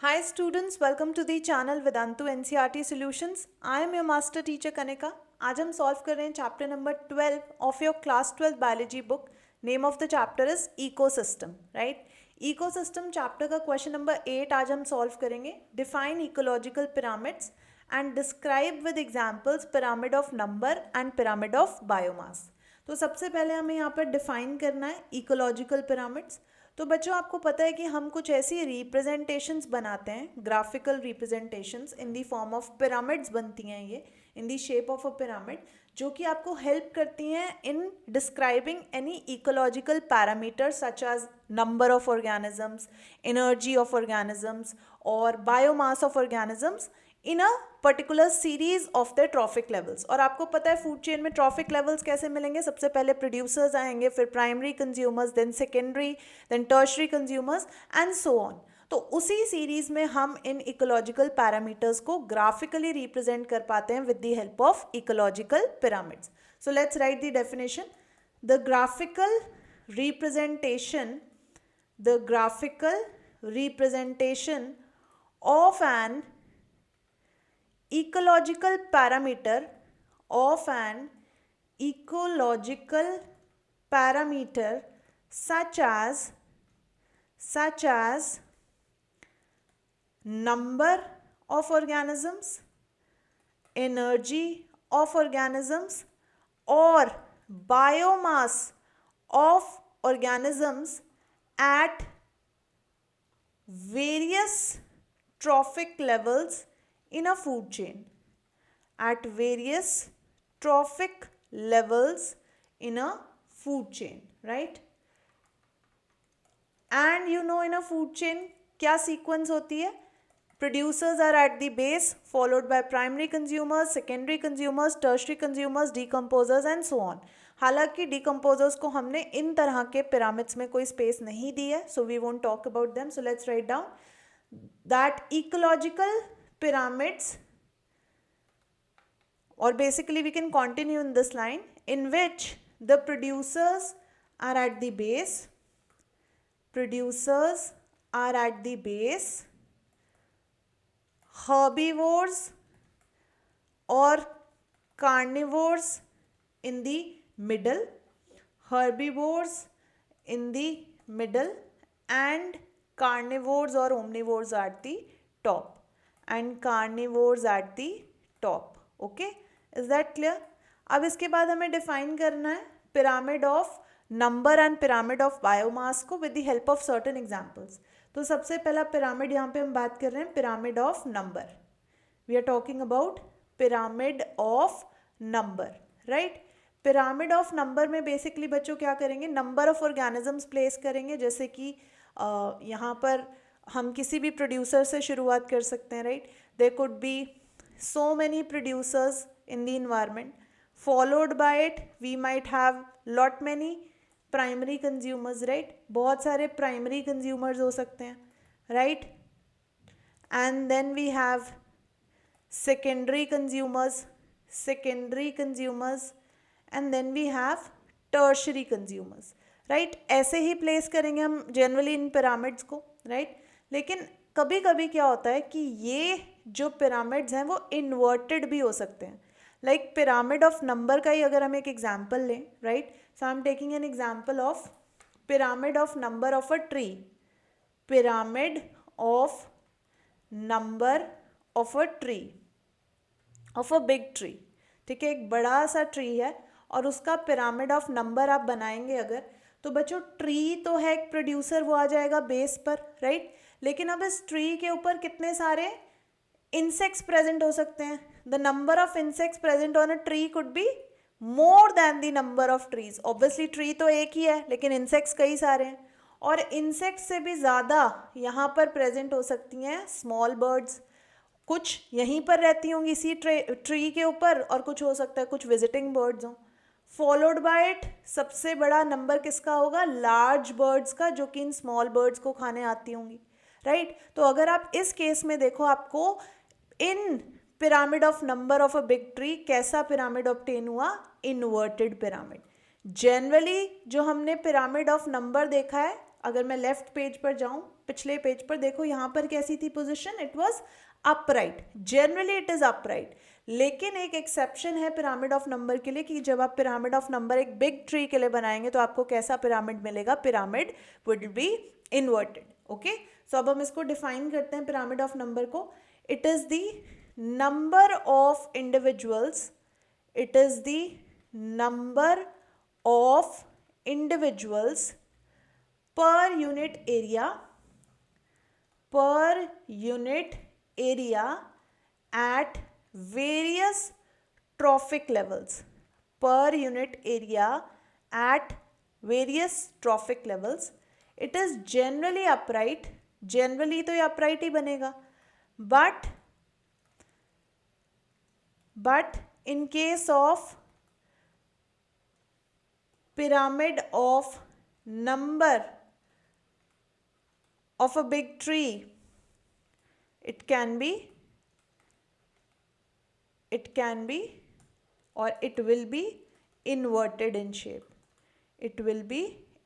Hi students, welcome to the channel Vedantu NCERT Solutions. I am your master teacher Kanika. आज हम solve कर रहे हैं chapter number 12 of your class 12 biology book. Name of the chapter is ecosystem. Right, ecosystem chapter का question number 8 आज हम solve करेंगे. Define ecological pyramids and describe with examples pyramid of number and pyramid of biomass. तो सबसे पहले हमें यहाँ पर डिफाइन करना है इकोलॉजिकल पिरामिड्स. तो बच्चों आपको पता है कि हम कुछ ऐसी रिप्रेजेंटेशंस बनाते हैं, graphical representations in the form of pyramids बनती हैं ये in the shape of a pyramid, जो कि आपको हेल्प करती हैं in describing any ecological parameter such as number of organisms, energy of organisms और biomass of organisms in a particular series of the trophic levels. और आपको पता है फूड चेन में ट्रॉफिक लेवल्स कैसे मिलेंगे. सबसे पहले प्रोड्यूसर्स आएंगे, फिर primary consumers, then secondary, then tertiary consumers and so on. तो उसी सीरीज में हम इन इकोलॉजिकल पैरामीटर्स को ग्राफिकली रिप्रेजेंट कर पाते हैं with the help of ecological pyramids. So let's write the definition. The graphical representation of an ecological parameter such as number of organisms, energy of organisms or biomass of organisms at various trophic levels in a food chain. At various trophic levels in a food chain, right? And you know in a food chain क्या sequence होती है. Producers are at the base, followed by primary consumers, secondary consumers, tertiary consumers, decomposers and so on. हालांकि decomposers को हमने इन तरह के pyramids में कोई space नहीं दी है, so we won't talk about them. So let's write down that ecological pyramids, or basically we can continue in this line, in which the producers are at the base, herbivores or carnivores in the middle, and carnivores or omnivores at the top, okay, is that clear? अब इसके बाद हमें define करना है pyramid of number and pyramid of biomass को with the help of certain examples. तो सबसे पहला पिरामिड यहाँ पे हम बात कर रहे हैं pyramid of number. We are talking about pyramid of number, right. Pyramid of number में बेसिकली बच्चों क्या करेंगे, नंबर ऑफ ऑर्गेनिजम्स प्लेस करेंगे. जैसे कि यहाँ पर हम किसी भी प्रोड्यूसर से शुरुआत कर सकते हैं, right. There could be so many producers in the environment, followed by it we might have lot many primary consumers, right. बहुत सारे प्राइमरी कंज्यूमर्स हो सकते हैं, right. And then we have secondary consumers, and then we have tertiary consumers, right. ऐसे ही place करेंगे हम generally in pyramids को, right. लेकिन कभी कभी क्या होता है कि ये जो पिरामिड्स हैं वो इन्वर्टेड भी हो सकते हैं. लाइक पिरामिड ऑफ नंबर का ही अगर हम एक एग्जाम्पल लें, right. So I am taking an example of pyramid of number of a tree. Pyramid of number of a tree, of a big tree, ठीक है. एक बड़ा सा ट्री है और उसका पिरामिड ऑफ नंबर आप बनाएंगे अगर, तो बच्चों ट्री तो है एक प्रोड्यूसर, वो आ जाएगा बेस पर, राइट. लेकिन अब इस ट्री के ऊपर कितने सारे इंसेक्ट्स प्रेजेंट हो सकते हैं. The number of insects present on a tree could be more than the number of trees. Obviously tree तो एक ही है लेकिन इंसेक्ट्स कई सारे हैं, और इंसेक्ट्स से भी ज़्यादा यहाँ पर प्रेजेंट हो सकती हैं स्मॉल बर्ड्स. कुछ यहीं पर रहती होंगी इसी ट्री के ऊपर, और कुछ हो सकता है कुछ विजिटिंग बर्ड्स हों. फॉलोड बाय इट सबसे बड़ा नंबर किसका होगा, लार्ज बर्ड्स का, जो कि इन स्मॉल बर्ड्स को खाने आती होंगी, राइट. तो अगर आप इस केस में देखो, आपको in pyramid of number of a big tree कैसा पिरामिड ऑब्टेन हुआ, इन्वर्टेड पिरामिड. जनरली जो हमने पिरामिड ऑफ नंबर देखा है, अगर मैं लेफ्ट पेज पर जाऊं, पिछले पेज पर देखो, यहाँ पर कैसी थी position, it was upright, generally it is upright. लेकिन एक एक्सेप्शन है पिरामिड ऑफ नंबर के लिए कि जब आप पिरामिड ऑफ नंबर एक बिग ट्री के लिए बनाएंगे तो आपको कैसा पिरामिड मिलेगा, pyramid would be inverted. Okay, so अब हम इसको डिफाइन करते हैं पिरामिड ऑफ नंबर को। It is the number of individuals, it is the number of individuals per unit area at various trophic levels, per unit area at various trophic levels. It is generally upright, generally तो ये upright ही बनेगा, but in case of pyramid of number of a big tree, it can be or it will be inverted in shape. It will be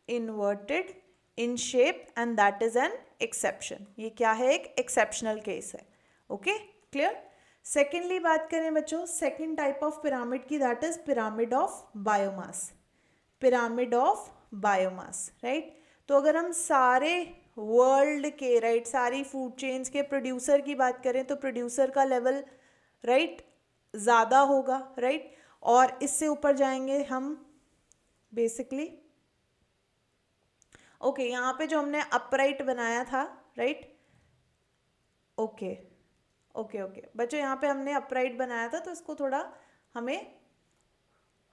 inverted in shape and that is an exception. ये क्या है, एक exceptional case है. Okay, clear? Secondly बात करें बच्चों second type of pyramid की, that is pyramid of biomass, pyramid of biomass, right. तो अगर हम सारे वर्ल्ड के, राइट, सारी फूड चेन्स के प्रोड्यूसर की बात करें तो प्रोड्यूसर का लेवल, राइट, ज़्यादा होगा, राइट, और इससे ऊपर जाएंगे हम बेसिकली। ओके, यहाँ पे जो हमने अपराइट बनाया था, राइट, ओके बच्चों यहाँ पे हमने अपराइट बनाया था तो इसको थोड़ा हमें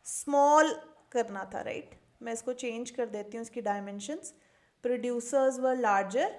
स्मॉल करना था, राइट। मैं इसको चेंज कर देती हूँ इसकी डायमेंशंस। प्रोड्यूसर्स वर लार्जर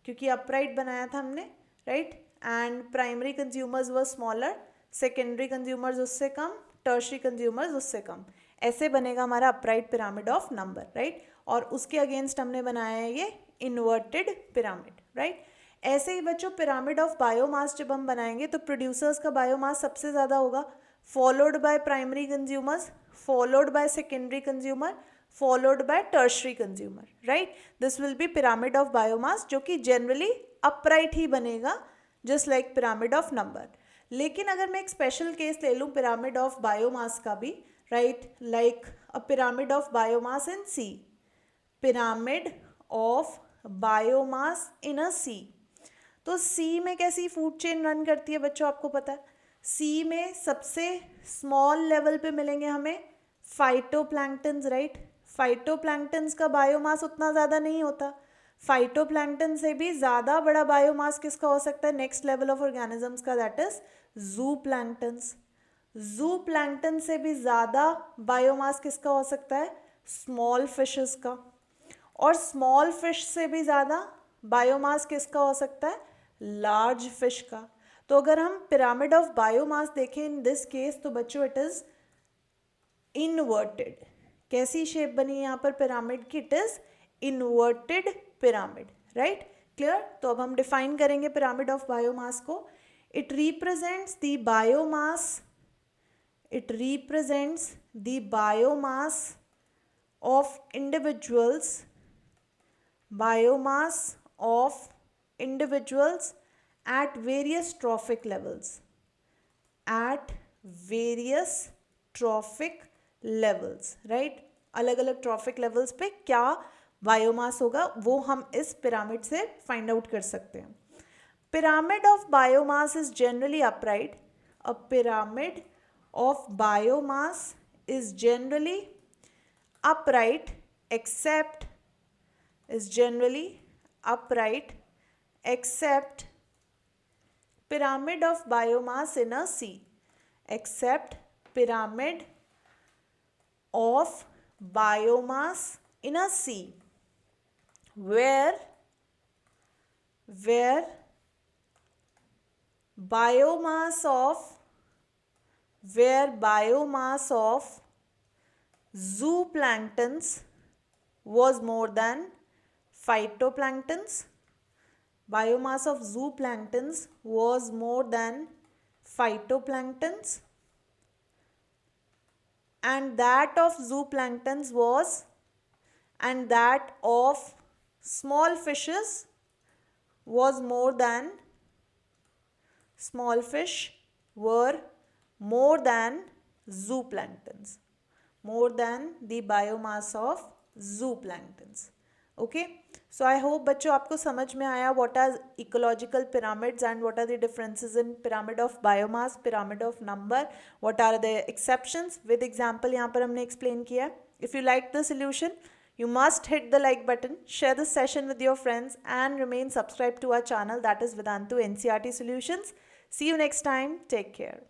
क्योंकि अपराइट बनाया था हमने, right, and primary consumers were smaller, secondary consumers उससे कम, टर्शरी कंज्यूमर्स उससे कम। ऐसे बनेगा हमारा upright pyramid of number, right. और उसके अगेंस्ट हमने बनाया है ये इन्वर्टेड पिरामिड, राइट। ऐसे ही बच्चों पिरामिड ऑफ बायोमास जब हम बनाएंगे तो प्रोड्यूसर्स का बायोमास सबसे ज़्यादा होगा, followed by primary consumers, followed by secondary consumer, followed by tertiary consumer, right. This will be pyramid of biomass जो कि जनरली अपराइट ही बनेगा, just like pyramid of number. लेकिन अगर मैं एक स्पेशल केस ले लूँ पिरामिड ऑफ बायोमास का भी, right, like a pyramid of biomass in sea, pyramid of biomass in a sea. तो सी में कैसी फूड चेन रन करती है बच्चों, आपको पता है। सी में सबसे स्मॉल लेवल पे मिलेंगे हमें फाइटोप्लैंक्टन्स, राइट। फाइटोप्लैंक्टन्स का बायोमास उतना ज़्यादा नहीं होता। फाइटोप्लैंक्टन से भी ज़्यादा बड़ा बायोमास किसका हो सकता है, नेक्स्ट लेवल ऑफ ऑर्गेनिजम्स का, दैट इज जू प्लैंक्टन्स। जू प्लैंक्टन से भी ज़्यादा बायोमास किसका हो सकता है, स्मॉल फिशेस का। और स्मॉल फिश से भी ज़्यादा बायोमास किसका हो सकता है, लार्ज फिश का। तो अगर हम पिरामिड ऑफ बायोमास देखें इन दिस केस तो बच्चों इट इज इनवर्टेड। कैसी शेप बनी है यहाँ पर पिरामिड की, it is inverted pyramid, right, clear. तो अब हम डिफाइन करेंगे पिरामिड ऑफ बायोमास को। It represents the biomass, it represents the biomass of individuals, biomass of individuals at various trophic levels, at various trophic levels, right। अलग अलग trophic levels पे क्या biomass होगा वो हम इस पिरामिड से फाइंड आउट कर सकते हैं। Pyramid of biomass is generally upright, a pyramid of biomass is generally upright except is generally upright except pyramid of biomass in a sea, except pyramid of biomass in a sea where biomass of zooplanktons was more than phytoplanktons. Biomass of zooplanktons was more than phytoplanktons, and that of zooplanktons was, and that of small fishes was more than small fish were more than zooplanktons, more than the biomass of zooplanktons. Okay, so I hope बच्चों आपको समझ में आया what are ecological pyramids and what are the differences in pyramid of biomass, pyramid of number, what are the exceptions. With example यहाँ पर हमने explain किया है. If you like the solution, you must hit the like button, share this session with your friends and remain subscribed to our channel, that is Vedantu NCERT Solutions. See you next time. Take care.